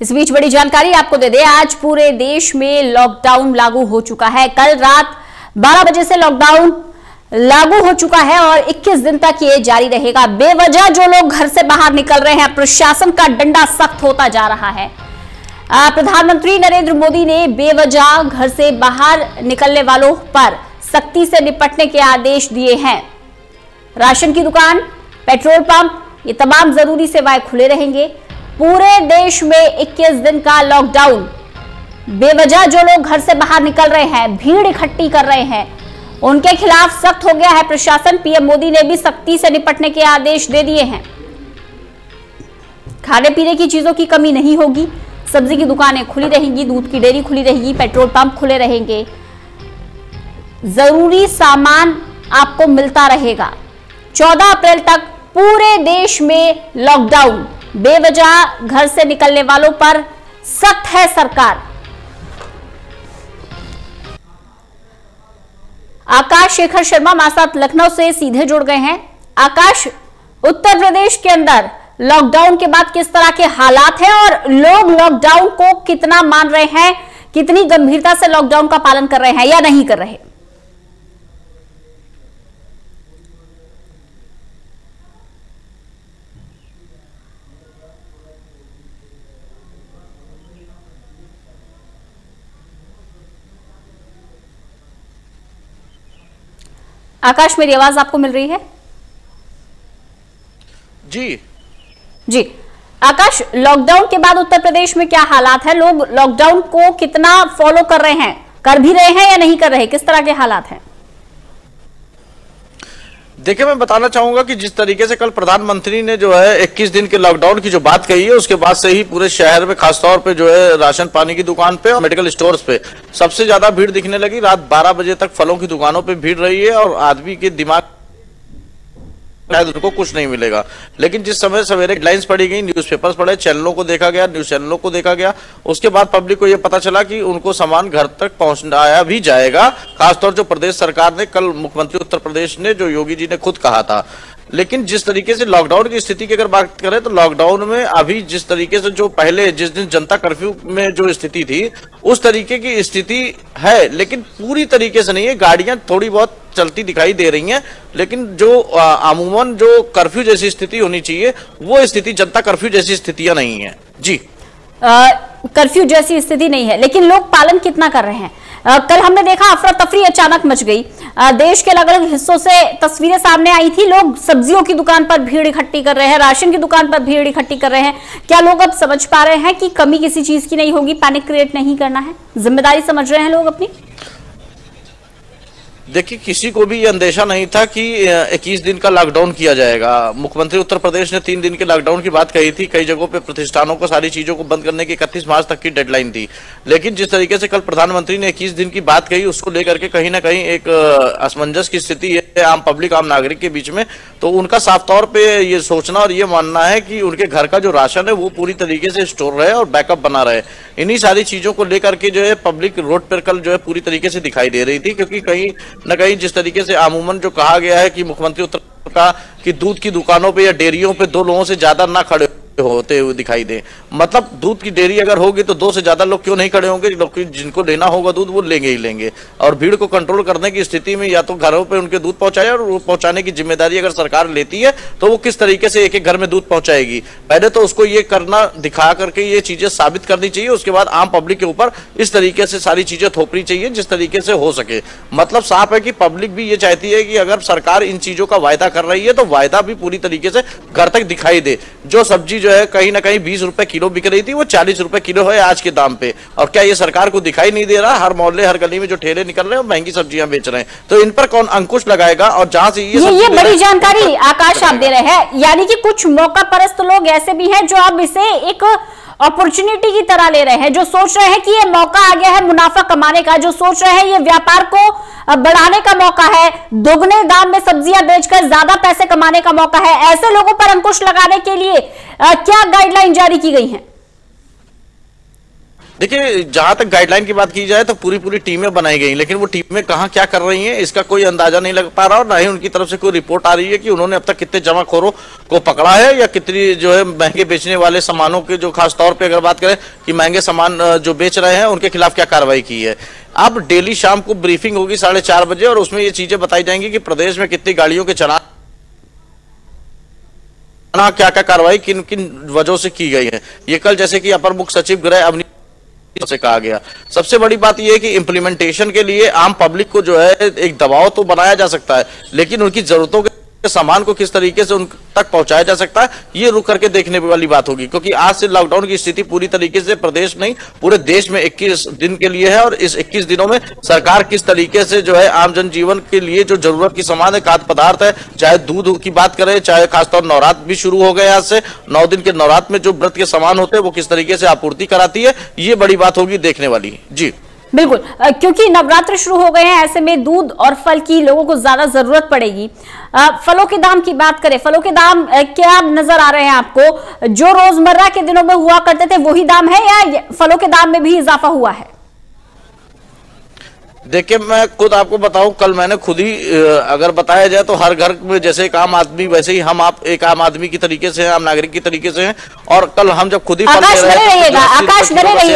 इस बीच बड़ी जानकारी आपको दे दें, आज पूरे देश में लॉकडाउन लागू हो चुका है। कल रात 12 बजे से लॉकडाउन लागू हो चुका है और 21 दिन तक ये जारी रहेगा। बेवजह जो लोग घर से बाहर निकल रहे हैं, प्रशासन का डंडा सख्त होता जा रहा है। प्रधानमंत्री नरेंद्र मोदी ने बेवजह घर से बाहर निकलने वालों पर सख्ती से निपटने के आदेश दिए हैं। राशन की दुकान, पेट्रोल पंप, ये तमाम जरूरी सेवाएं खुले रहेंगे। पूरे देश में 21 दिन का लॉकडाउन। बेवजह जो लोग घर से बाहर निकल रहे हैं, भीड़ इकट्ठी कर रहे हैं, उनके खिलाफ सख्त हो गया है प्रशासन। पीएम मोदी ने भी सख्ती से निपटने के आदेश दे दिए हैं। खाने पीने की चीजों की कमी नहीं होगी, सब्जी की दुकानें खुली रहेंगी, दूध की डेयरी खुली रहेगी, पेट्रोल पंप खुले रहेंगे, जरूरी सामान आपको मिलता रहेगा। 14 अप्रैल तक पूरे देश में लॉकडाउन। बेवजह घर से निकलने वालों पर सख्त है सरकार। आकाश शेखर शर्मा हमारे साथ लखनऊ से सीधे जुड़ गए हैं। आकाश, उत्तर प्रदेश के अंदर लॉकडाउन के बाद किस तरह के हालात हैं और लोग लॉकडाउन को कितना मान रहे हैं, कितनी गंभीरता से लॉकडाउन का पालन कर रहे हैं या नहीं कर रहे? आकाश, मेरी आवाज आपको मिल रही है? जी आकाश, लॉकडाउन के बाद उत्तर प्रदेश में क्या हालात है? लोग लॉकडाउन को कितना फॉलो कर रहे हैं, कर भी रहे हैं या नहीं कर रहे? किस तरह के हालात हैं? देखिए, मैं बताना चाहूंगा कि जिस तरीके से कल प्रधानमंत्री ने जो है 21 दिन के लॉकडाउन की जो बात कही है, उसके बाद से ही पूरे शहर में खासतौर पे जो है राशन पानी की दुकान पे और मेडिकल स्टोर्स पे सबसे ज्यादा भीड़ दिखने लगी। रात 12 बजे तक फलों की दुकानों पे भीड़ रही है और आदमी के दिमाग शायद उनको कुछ नहीं मिलेगा। लेकिन जिस समय सवेरे हेडलाइंस पढ़ी गई, न्यूज़पेपर्स पढ़े, चैनलों को देखा गया, न्यूज चैनलों को देखा गया, उसके बाद पब्लिक को यह पता चला कि उनको सामान घर तक पहुंचाया भी जाएगा। खासतौर जो प्रदेश सरकार ने, कल मुख्यमंत्री उत्तर प्रदेश ने, जो योगी जी ने खुद कहा था। लेकिन जिस तरीके से लॉकडाउन की स्थिति की अगर बात करें तो लॉकडाउन में अभी जिस तरीके से जो पहले जिस दिन जनता कर्फ्यू में जो स्थिति थी उस तरीके की स्थिति है, लेकिन पूरी तरीके से नहीं है। गाड़ियां थोड़ी बहुत चलती दिखाई दे रही हैं, लेकिन जो अमूमन जो कर्फ्यू जैसी स्थिति होनी चाहिए वो स्थिति जनता कर्फ्यू जैसी स्थितियां नहीं है। जी, कर्फ्यू जैसी स्थिति नहीं है, लेकिन लोग पालन कितना कर रहे हैं? कल हमने देखा अफरा तफरी अचानक मच गई। देश के अलग अलग हिस्सों से तस्वीरें सामने आई थी। लोग सब्जियों की दुकान पर भीड़ इकट्ठी कर रहे हैं, राशन की दुकान पर भीड़ इकट्ठी कर रहे हैं। क्या लोग अब समझ पा रहे हैं कि कमी किसी चीज की नहीं होगी, पैनिक क्रिएट नहीं करना है, जिम्मेदारी समझ रहे हैं लोग अपनी? देखिए, किसी को भी ये अंदेशा नहीं था कि 21 दिन का लॉकडाउन किया जाएगा। मुख्यमंत्री उत्तर प्रदेश ने 3 दिन के लॉकडाउन की बात कही थी। कई जगहों पे प्रतिष्ठानों को, सारी चीजों को बंद करने की 31 मार्च तक की डेडलाइन थी। लेकिन जिस तरीके से कल प्रधानमंत्री ने 21 दिन की बात कही, उसको लेकर के कहीं ना कहीं एक असमंजस की स्थिति है आम पब्लिक, आम नागरिक के बीच में। तो उनका साफ तौर पर ये सोचना और ये मानना है कि उनके घर का जो राशन है वो पूरी तरीके से स्टोर रहे और बैकअप बना रहे। इन्हीं सारी चीजों को लेकर के जो है पब्लिक रोड पर कल जो है पूरी तरीके से दिखाई दे रही थी। क्योंकि कहीं न कहीं जिस तरीके से अमूमन जो कहा गया है कि मुख्यमंत्री उत्तर का कि दूध की दुकानों पे या डेयरियों पे 2 लोगों से ज्यादा ना खड़े होते हुए दिखाई दे, मतलब दूध की डेयरी अगर होगी तो 2 से ज्यादा लोग क्यों नहीं खड़े होंगे? लोग जिनको लेना होगा दूध वो लेंगे ही लेंगे। और भीड़ को कंट्रोल करने की स्थिति में या तो घरों पे उनके दूध पहुंचाए, और वो पहुंचाने की जिम्मेदारी अगर सरकार लेती है तो वो किस तरीके से एक एक घर में दूध पहुंचाएगी? पहले तो उसको ये करना, दिखा करके ये चीजें साबित करनी चाहिए। उसके बाद आम पब्लिक के ऊपर इस तरीके से सारी चीजें थोपनी चाहिए जिस तरीके से हो सके। मतलब साफ है कि पब्लिक भी ये चाहती है कि अगर सरकार इन चीजों का वायदा कर रही है तो वायदा भी पूरी तरीके से घर तक दिखाई दे। जो सब्जी जो है कहीं ना कहीं 20 रुपए किलो बिक रही थी, वो 40 रुपए किलो है आज के दाम पे। और क्या ये सरकार को दिखाई नहीं दे रहा? हर मोहल्ले, हर गली में जो ठेले निकल रहे हैं महंगी सब्जियां बेच रहे हैं, तो इन पर कौन अंकुश लगाएगा? और जहां से ये बड़ी जानकारी आकाश आप दे रहे हैं, यानी कि कुछ मौका परस्त लोग ऐसे भी हैं जो अब इसे एक अपॉर्चुनिटी की तरह ले रहे हैं, जो सोच रहे हैं कि ये मौका आ गया है मुनाफा कमाने का, जो सोच रहे हैं ये व्यापार को बढ़ाने का मौका है, दोगुने दाम में सब्जियां बेचकर ज्यादा पैसे कमाने का मौका है। ऐसे लोगों पर अंकुश लगाने के लिए क्या गाइडलाइन जारी की गई है? देखिए, जहां तक गाइडलाइन की बात की जाए तो पूरी टीमें बनाई गई, लेकिन वो टीमें कहां क्या कर रही हैं इसका कोई अंदाजा नहीं लग पा रहा, और ना ही उनकी तरफ से कोई रिपोर्ट आ रही है कि उन्होंने अब तक कितने जमाखोरों को पकड़ा है या कितनी जो है महंगे बेचने वाले सामानों के, जो खास तौर पे अगर बात करें कि महंगे सामान जो बेच रहे हैं उनके खिलाफ क्या कार्रवाई की है। अब डेली शाम को ब्रीफिंग होगी 4:30 बजे, और उसमें ये चीजें बताई जाएंगी कि प्रदेश में कितनी गाड़ियों के चलान, क्या क्या कार्रवाई किन किन वजहों से की गई है। ये कल जैसे कि अपर मुख्य सचिव गृह अवनीश से कहा गया। सबसे बड़ी बात यह है कि इंप्लीमेंटेशन के लिए आम पब्लिक को जो है एक दबाव तो बनाया जा सकता है, लेकिन उनकी जरूरतों के सामान को किस तरीके से उन तक पहुंचाया जा सकता है ये रुक करके देखने वाली बात होगी, क्योंकि आज से लॉकडाउन की स्थिति पूरी तरीके से प्रदेश नहीं पूरे देश में 21 दिन के लिए है, और इस 21 दिनों में सरकार किस तरीके से जो है आम जनजीवन के लिए जो जरूरत की सामान है, खाद्य पदार्थ है, चाहे दूध की बात करें, चाहे खासतौर नवरात्र भी शुरू हो गए आज से, 9 दिन के नवरात्र में जो व्रत के सामान होते हैं वो किस तरीके से आपूर्ति कराती है, ये बड़ी बात होगी देखने वाली। जी बिल्कुल, क्योंकि नवरात्र शुरू हो गए हैं, ऐसे में दूध और फल की लोगों को ज्यादा जरूरत पड़ेगी। फलों के दाम की बात करें, फलों के दाम क्या नजर आ रहे हैं आपको? जो रोजमर्रा के दिनों में हुआ करते थे वही दाम है या फलों के दाम में भी इजाफा हुआ है? देखिए, मैं खुद आपको बताऊं, कल मैंने खुद ही अगर बताया जाए तो हर घर में जैसे एक आम आदमी वैसे ही हम आप एक आम आदमी की तरीके से हैं, आम नागरिक की तरीके से हैं, और कल हम जब खुद ही फल ले रहे हैं, आकाश बने रहिएगा।